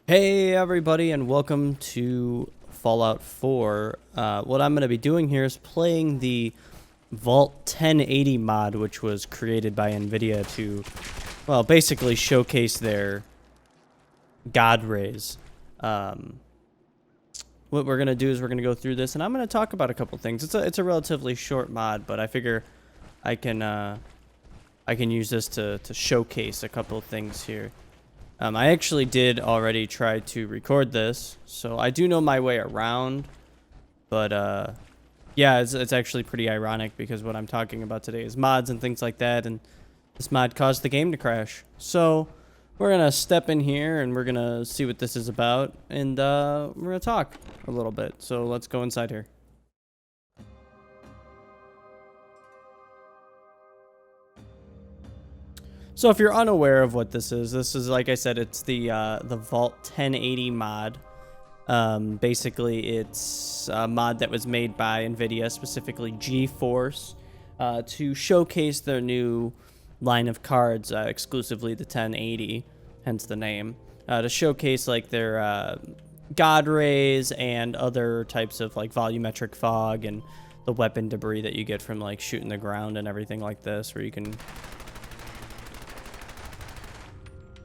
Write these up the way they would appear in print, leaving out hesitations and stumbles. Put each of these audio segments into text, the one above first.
Hey everybody, and welcome to Fallout 4. What I'm going to be doing here is playing the Vault 1080 mod, which was created by NVIDIA to, well, basically showcase their God rays. What we're going to do is we're going to go through this, and I'm going to talk about a couple things. It's a relatively short mod, but I figure I can use this to showcase a couple things here. I actually did already try to record this, so I do know my way around, but yeah, it's actually pretty ironic because what I'm talking about today is mods and things like that, and this mod caused the game to crash. So we're gonna step in here and we're gonna see what this is about, and we're gonna talk a little bit. So let's go inside here. So if you're unaware of what this is, like I said, it's the Vault 1080 mod. Basically, it's a mod that was made by NVIDIA, specifically GeForce, to showcase their new line of cards, exclusively the 1080, hence the name, to showcase like their God rays and other types of like volumetric fog and the weapon debris that you get from like shooting the ground and everything like this, where you can...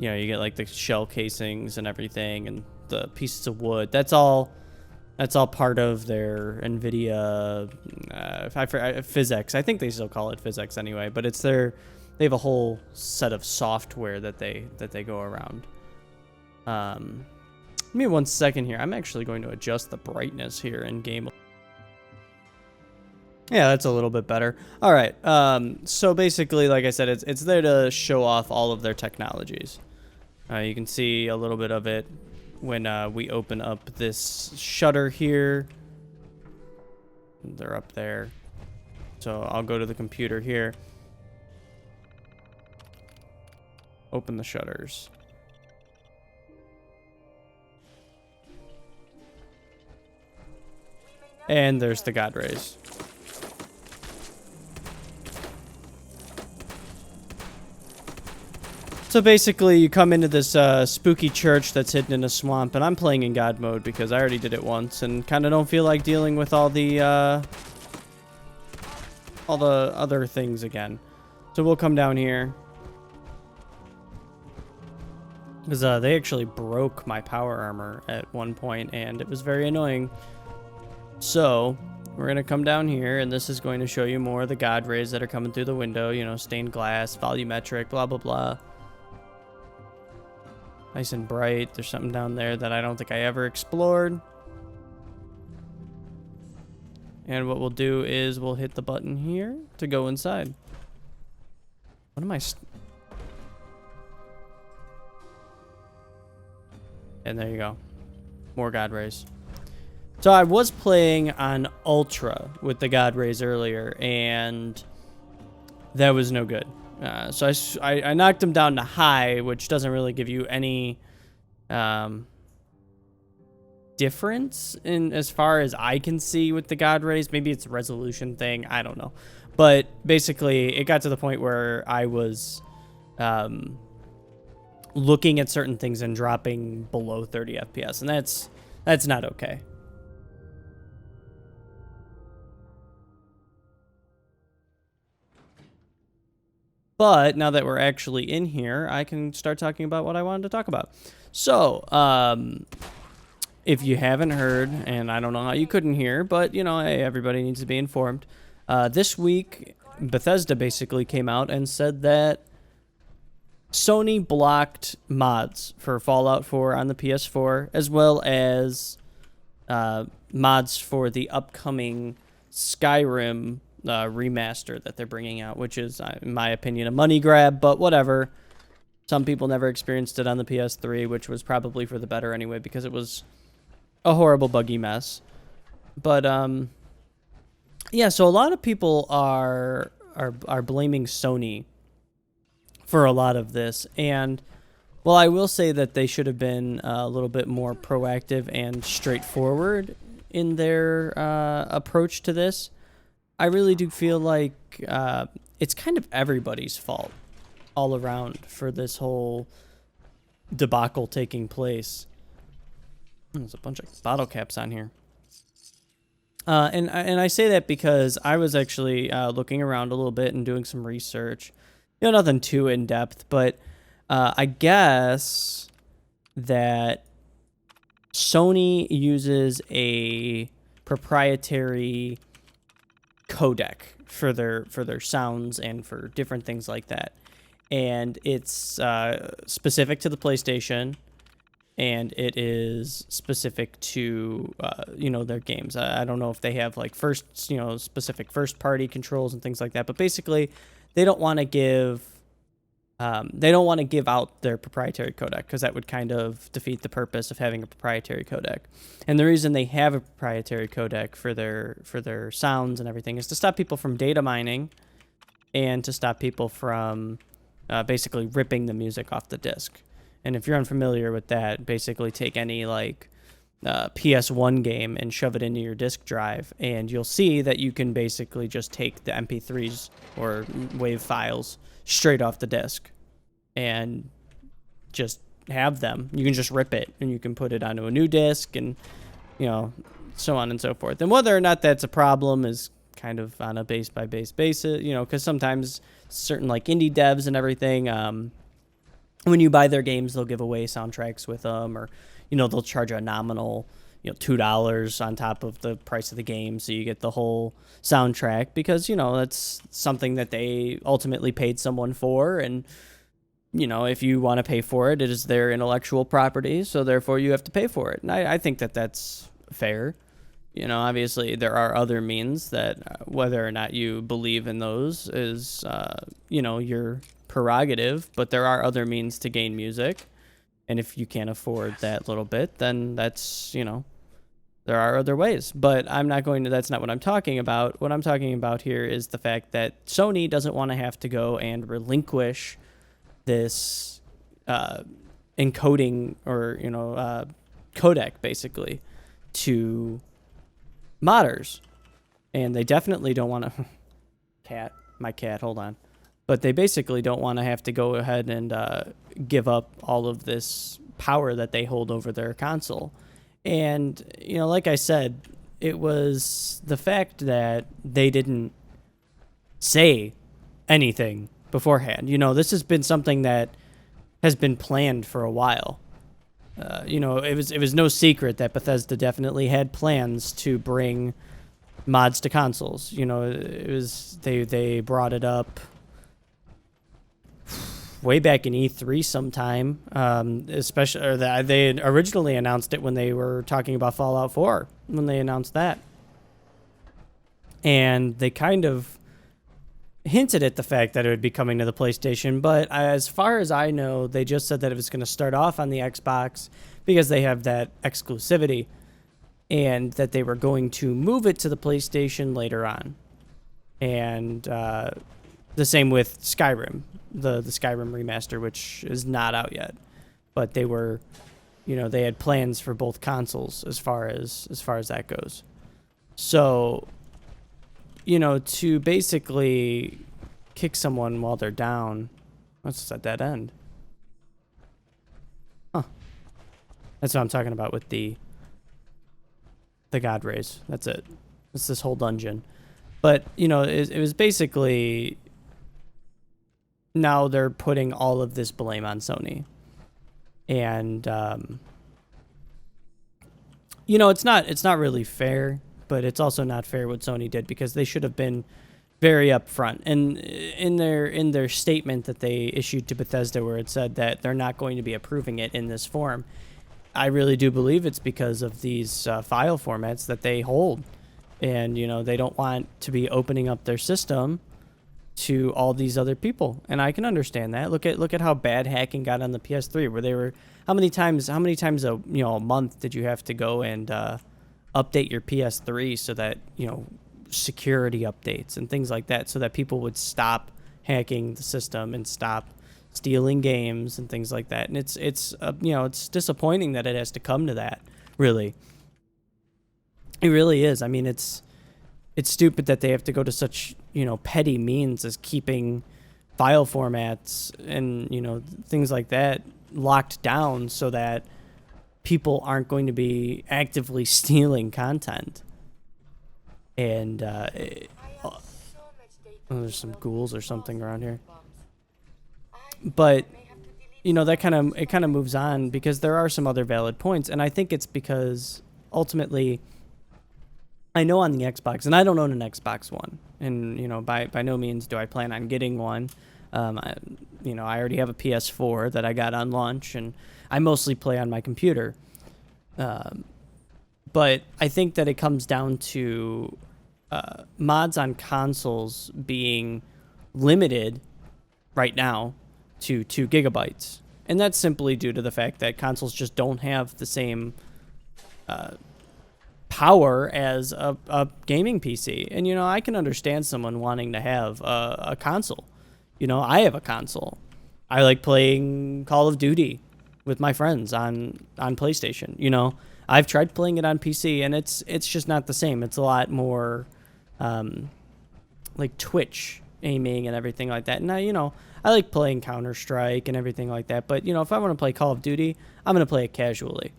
You know, you get like the shell casings and everything, and the pieces of wood. That's all part of their NVIDIA physics. I think they still call it physics anyway, but it's they have a whole set of software that they go around. Give me 1 second here. I'm actually going to adjust the brightness here in game. Yeah, that's a little bit better. All right. So basically, like I said, it's there to show off all of their technologies. You can see a little bit of it when we open up this shutter here. They're up there. So I'll go to the computer here. Open the shutters. And there's the God rays. So basically, you come into this spooky church that's hidden in a swamp, and I'm playing in God mode because I already did it once, and kind of don't feel like dealing with all the other things again. So we'll come down here because they actually broke my power armor at one point, and it was very annoying. So we're gonna come down here, and this is going to show you more of the God rays that are coming through the window. You know, stained glass, volumetric, blah blah blah. Nice and bright. There's something down there that I don't think I ever explored. And what we'll do is we'll hit the button here to go inside. What am I... And there you go. More God rays. So I was playing on Ultra with the God rays earlier, and that was no good. So I knocked him down to high, which doesn't really give you any difference in as far as I can see with the God rays. Maybe it's a resolution thing. I don't know. But basically, it got to the point where I was looking at certain things and dropping below 30 FPS, and that's not okay. But now that we're actually in here, I can start talking about what I wanted to talk about. So, if you haven't heard, and I don't know how you couldn't hear, but, you know, hey, everybody needs to be informed. This week, Bethesda basically came out and said that Sony blocked mods for Fallout 4 on the PS4, as well as mods for the upcoming Skyrim remaster that they're bringing out, which is, in my opinion, a money grab, but whatever. Some people never experienced it on the PS3, which was probably for the better anyway, because it was a horrible buggy mess. But yeah, so a lot of people are blaming Sony for a lot of this, and well, I will say that they should have been a little bit more proactive and straightforward in their approach to this. I really do feel like it's kind of everybody's fault all around for this whole debacle taking place. There's a bunch of bottle caps on here. And I say that because I was actually looking around a little bit and doing some research. You know, nothing too in depth, but I guess that Sony uses a proprietary codec for their sounds and for different things like that, and it's specific to the PlayStation, and it is specific to you know, their games. I don't know if they have like specific first party controls and things like that, but basically they don't want to give out their proprietary codec, because that would kind of defeat the purpose of having a proprietary codec. And the reason they have a proprietary codec for their sounds and everything is to stop people from data mining, and to stop people from basically ripping the music off the disc. And if you're unfamiliar with that, basically take any like PS1 game and shove it into your disk drive, and you'll see that you can basically just take the MP3s or WAV files straight off the disc and just have them. You can just rip it and you can put it onto a new disc, and you know, so on and so forth. And whether or not that's a problem is kind of on a base by base basis, you know, because sometimes certain like indie devs and everything, when you buy their games, they'll give away soundtracks with them, or you know, they'll charge a nominal, you know, $2 on top of the price of the game, so you get the whole soundtrack, because you know, that's something that they ultimately paid someone for. And you know, if you want to pay for it, it is their intellectual property, so therefore you have to pay for it. And I think that that's fair. You know, obviously there are other means that whether or not you believe in those is you know, your prerogative, but there are other means to gain music. And if you can't afford that little bit, then that's, you know, there are other ways. But that's not what I'm talking about. What I'm talking about here is the fact that Sony doesn't want to have to go and relinquish this encoding, or, you know, codec basically to modders. And they definitely don't want to my cat, hold on. But they basically don't want to have to go ahead and give up all of this power that they hold over their console. And, you know, like I said, it was the fact that they didn't say anything beforehand. You know, this has been something that has been planned for a while. You know, it was no secret that Bethesda definitely had plans to bring mods to consoles. You know, it was they brought it up way back in E3 sometime, especially, they had originally announced it when they were talking about Fallout 4, when they announced that. And they kind of hinted at the fact that it would be coming to the PlayStation, but as far as I know, they just said that it was going to start off on the Xbox because they have that exclusivity, and that they were going to move it to the PlayStation later on. And the same with Skyrim, the Skyrim remaster, which is not out yet, but they were, you know, they had plans for both consoles as far as that goes. So, you know, to basically kick someone while they're down, let's at that end. Huh. That's what I'm talking about with the God rays. That's it. It's this whole dungeon. But, you know, it was basically, now they're putting all of this blame on Sony. And, you know, it's not really fair, but it's also not fair what Sony did, because they should have been very upfront. And in their statement that they issued to Bethesda, where it said that they're not going to be approving it in this form, I really do believe it's because of these file formats that they hold. And, you know, they don't want to be opening up their system to all these other people. And I can understand that. Look at how bad hacking got on the PS3, where they were, how many times a month did you have to go and update your PS3 so that, you know, security updates and things like that, so that people would stop hacking the system and stop stealing games and things like that. And it's you know, it's disappointing that it has to come to that, really. It really is. I mean, it's stupid that they have to go to such, you know, petty means as keeping file formats and, you know, things like that locked down, so that people aren't going to be actively stealing content. And oh, there's some ghouls or something around here. But that kind of moves on, because there are some other valid points, and I think it's because ultimately, I know on the Xbox, and I don't own an Xbox One, and by no means do I plan on getting one. I already have a PS4 that I got on launch, and I mostly play on my computer. But I think that it comes down to mods on consoles being limited right now to 2 gigabytes. And that's simply due to the fact that consoles just don't have the same power as a gaming PC. And, I can understand someone wanting to have a console. I have a console. I like playing Call of Duty with my friends on PlayStation. I've tried playing it on PC, and it's just not the same. It's a lot more like Twitch aiming and everything like that. And I like playing Counter-Strike and everything like that. But if I want to play Call of Duty, I'm gonna play it casually,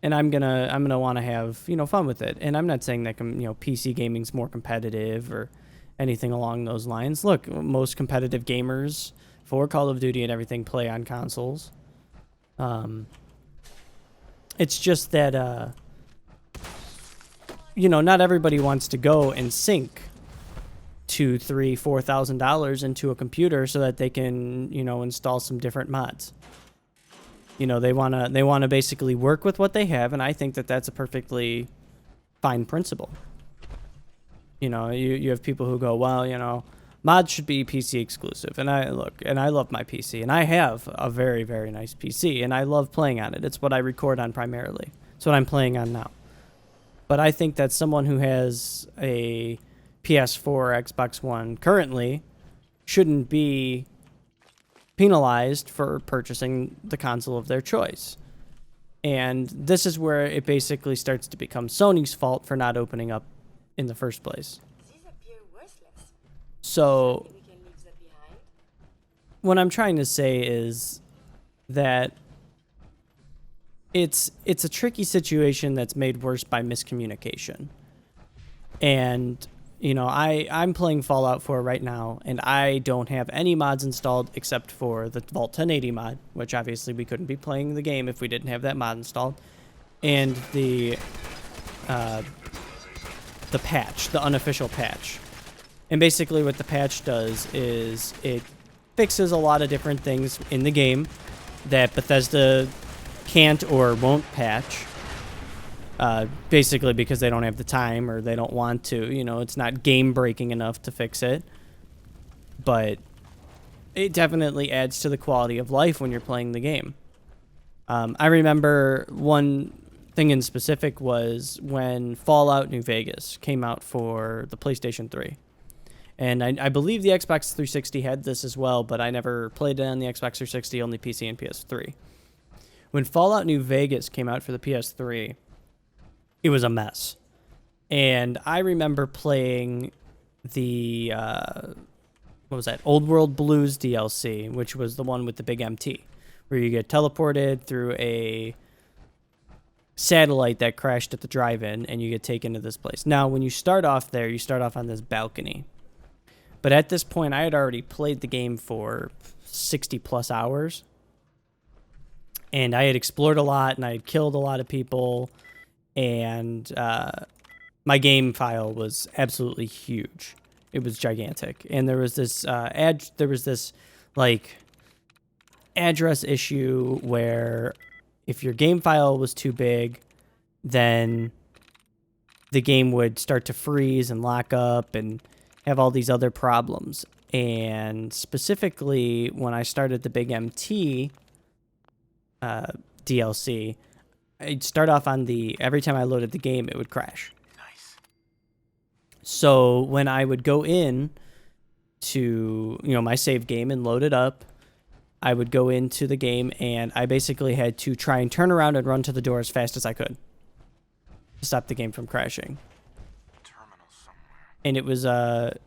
and I'm gonna want to have fun with it. And I'm not saying that PC gaming's more competitive or anything along those lines. Look, most competitive gamers for Call of Duty and everything play on consoles. It's just that not everybody wants to go and sink $2,000, $3,000, $4,000 into a computer so that they can install some different mods. They wanna basically work with what they have, and I think that that's a perfectly fine principle. You have people who go, well, mods should be PC exclusive, and I love my PC, and I have a very, very nice PC, and I love playing on it. It's what I record on primarily. It's what I'm playing on now. But I think that someone who has a PS4 or Xbox One currently shouldn't be penalized for purchasing the console of their choice. And this is where it basically starts to become Sony's fault for not opening up in the first place. So what I'm trying to say is that it's a tricky situation that's made worse by miscommunication. And I'm playing Fallout 4 right now, and I don't have any mods installed except for the Vault 1080 mod, which obviously we couldn't be playing the game if we didn't have that mod installed, and the patch, the unofficial patch. And basically what the patch does is it fixes a lot of different things in the game that Bethesda can't or won't patch. Basically because they don't have the time or they don't want to. It's not game breaking enough to fix it. But it definitely adds to the quality of life when you're playing the game. I remember one thing in specific was when Fallout New Vegas came out for the PlayStation 3. And I believe the Xbox 360 had this as well, but I never played it on the Xbox 360, only PC and PS3. When Fallout New Vegas came out for the PS3, it was a mess. And I remember playing the, what was that? Old World Blues DLC, which was the one with the big MT, where you get teleported through a satellite that crashed at the drive-in, and you get taken to this place. Now, when you start off there, you start off on this balcony. But at this point, I had already played the game for 60-plus hours. And I had explored a lot, and I had killed a lot of people. And my game file was absolutely huge. It was gigantic. And there was this address issue where if your game file was too big, then the game would start to freeze and lock up and have all these other problems. And specifically, when I started the Big MT DLC, I'd start off on every time I loaded the game, it would crash. Nice. So when I would go in to, my save game and load it up, I would go into the game and I basically had to try and turn around and run to the door as fast as I could to stop the game from crashing. And it was a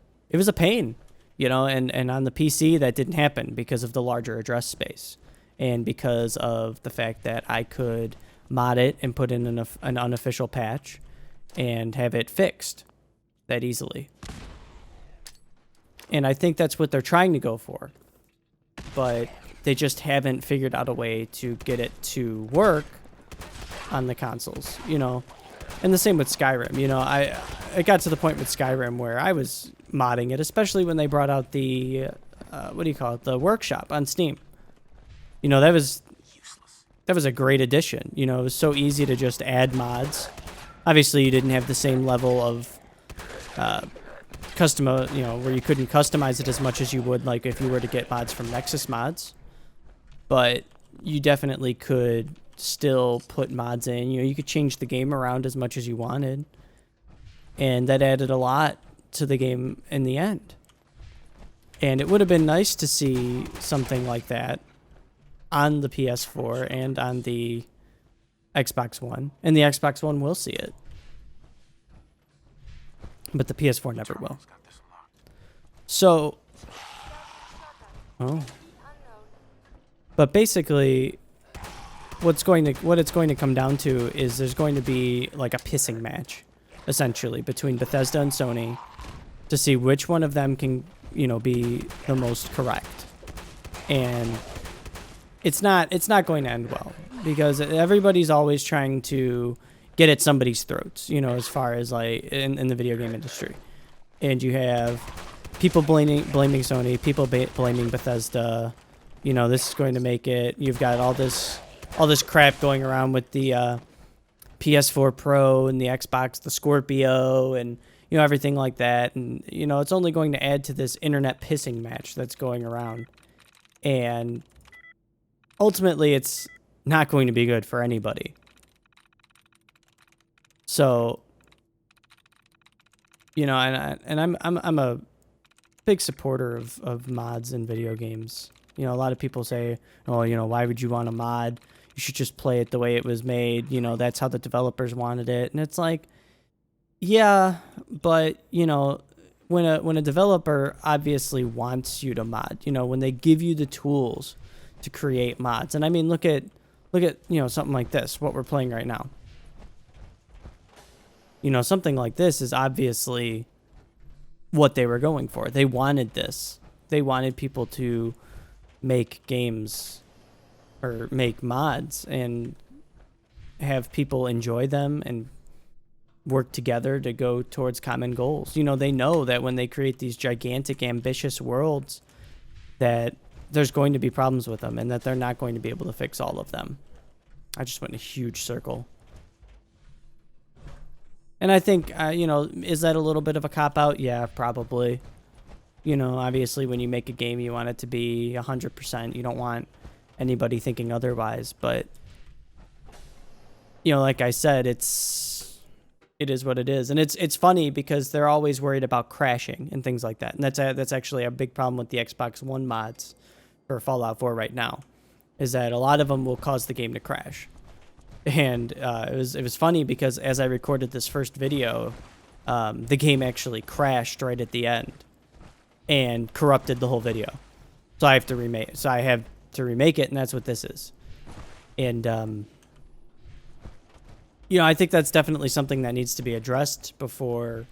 pain, and on the PC that didn't happen because of the larger address space and because of the fact that I could mod it and put in an unofficial patch and have it fixed that easily. And I think that's what they're trying to go for. But they just haven't figured out a way to get it to work on the consoles, you know. And the same with Skyrim, you know. It got to the point with Skyrim where I was modding it, especially when they brought out the, what do you call it, the workshop on Steam. You know, that was a great addition. You know, it was so easy to just add mods. Obviously, you didn't have the same level of you know, where you couldn't customize it as much as you would like if you were to get mods from Nexus Mods. But you definitely could still put mods in. You know, you could change the game around as much as you wanted. And that added a lot to the game in the end. And it would have been nice to see something like that on the PS4 and on the Xbox One. And the Xbox One will see it. But the PS4 never will. So, but basically, what it's going to come down to is there's going to be like a pissing match, essentially, between Bethesda and Sony to see which one of them can, you know, be the most correct. And it's not going to end well, because everybody's always trying to get at somebody's throats, you know, as far as like in the video game industry. And you have people blaming Sony, people blaming Bethesda. You know, this is going to make it. You've got all this crap going around with the PS4 Pro and the Xbox, the Scorpio, and, you know, everything like that. And, you know, it's only going to add to this internet pissing match that's going around. And ultimately, it's not going to be good for anybody. So, you know, and I'm a big supporter of mods in video games. You know, a lot of people say, oh, you know, why would you want a mod? You should just play it the way it was made. You know, that's how the developers wanted it. And it's like, yeah, but, you know, when a developer obviously wants you to mod, you know, when they give you the tools to create mods. And I mean, look at, you know, something like this, what we're playing right now. You know, something like this is obviously what they were going for. They wanted this. They wanted people to make games or make mods and have people enjoy them and work together to go towards common goals. You know, they know that when they create these gigantic, ambitious worlds, that there's going to be problems with them and that they're not going to be able to fix all of them. I just went in a huge circle. And I think, you know, is that a little bit of a cop-out? Yeah, probably. You know, obviously when you make a game, you want it to be 100%. You don't want anybody thinking otherwise. But, you know, like I said, it is what it is. And it's funny because they're always worried about crashing and things like that. And that's actually a big problem with the Xbox One mods for Fallout 4 right now, is that a lot of them will cause the game to crash. And it was funny because as I recorded this first video, the game actually crashed right at the end and corrupted the whole video. So I have to remake it, and that's what this is. And you know, I think that's definitely something that needs to be addressed before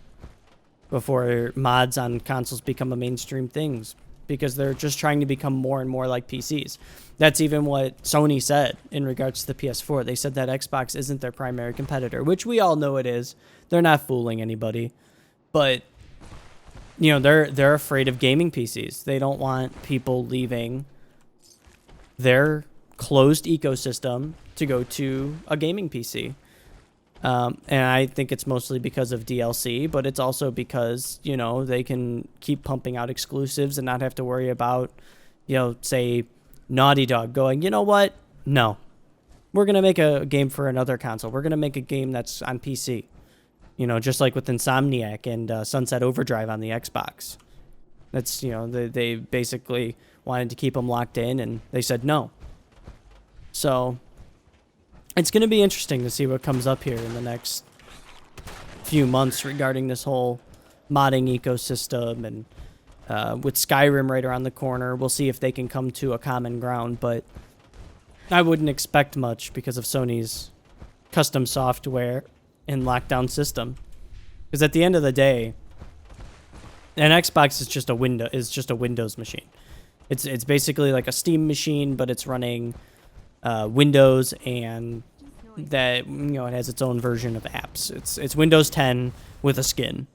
mods on consoles become a mainstream thing, because they're just trying to become more and more like PCs. That's even what Sony said in regards to the PS4. They said that Xbox isn't their primary competitor, which we all know it is. They're not fooling anybody. But, you know, they're afraid of gaming PCs. They don't want people leaving their closed ecosystem to go to a gaming PC. And I think it's mostly because of DLC, but it's also because, you know, they can keep pumping out exclusives and not have to worry about, you know, say Naughty Dog going, you know what? No, we're going to make a game for another console. We're going to make a game that's on PC, you know, just like with Insomniac and Sunset Overdrive on the Xbox. That's, you know, they basically wanted to keep them locked in, and they said no. So it's going to be interesting to see what comes up here in the next few months regarding this whole modding ecosystem. And with Skyrim right around the corner, we'll see if they can come to a common ground. But I wouldn't expect much because of Sony's custom software and lockdown system. Because at the end of the day, an Xbox is just a Windows machine. It's basically like a Steam machine, but it's running Windows, and that, you know, it has its own version of apps. It's Windows 10 with a skin,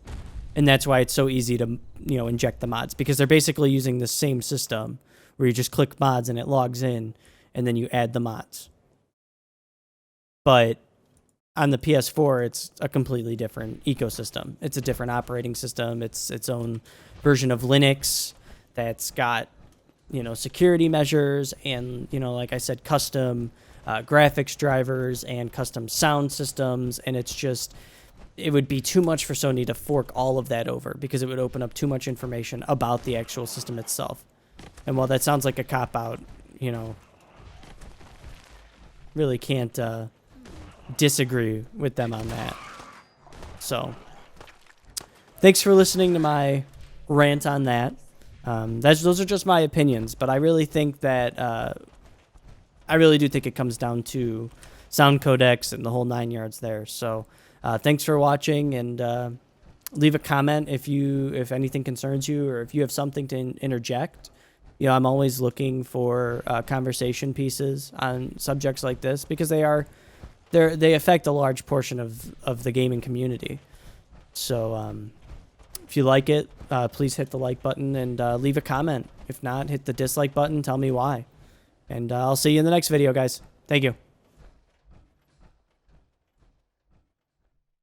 and that's why it's so easy to, you know, inject the mods, because they're basically using the same system where you just click mods and it logs in, and then you add the mods. But on the PS4, it's a completely different ecosystem. It's a different operating system. It's its own version of Linux that's got, you know, security measures and, you know, like I said, custom graphics drivers and custom sound systems. And it's just, it would be too much for Sony to fork all of that over, because it would open up too much information about the actual system itself. And while that sounds like a cop-out, you know, really can't disagree with them on that. So thanks for listening to my rant on that. Those are just my opinions, but I really think that I really do think it comes down to sound codecs and the whole 9 yards there. So thanks for watching, and leave a comment if anything concerns you, or if you have something to interject. You know, I'm always looking for conversation pieces on subjects like this, because they affect a large portion of the gaming community. So if you like it, please hit the like button and leave a comment. If not, hit the dislike button. Tell me why. And I'll see you in the next video, guys. Thank you.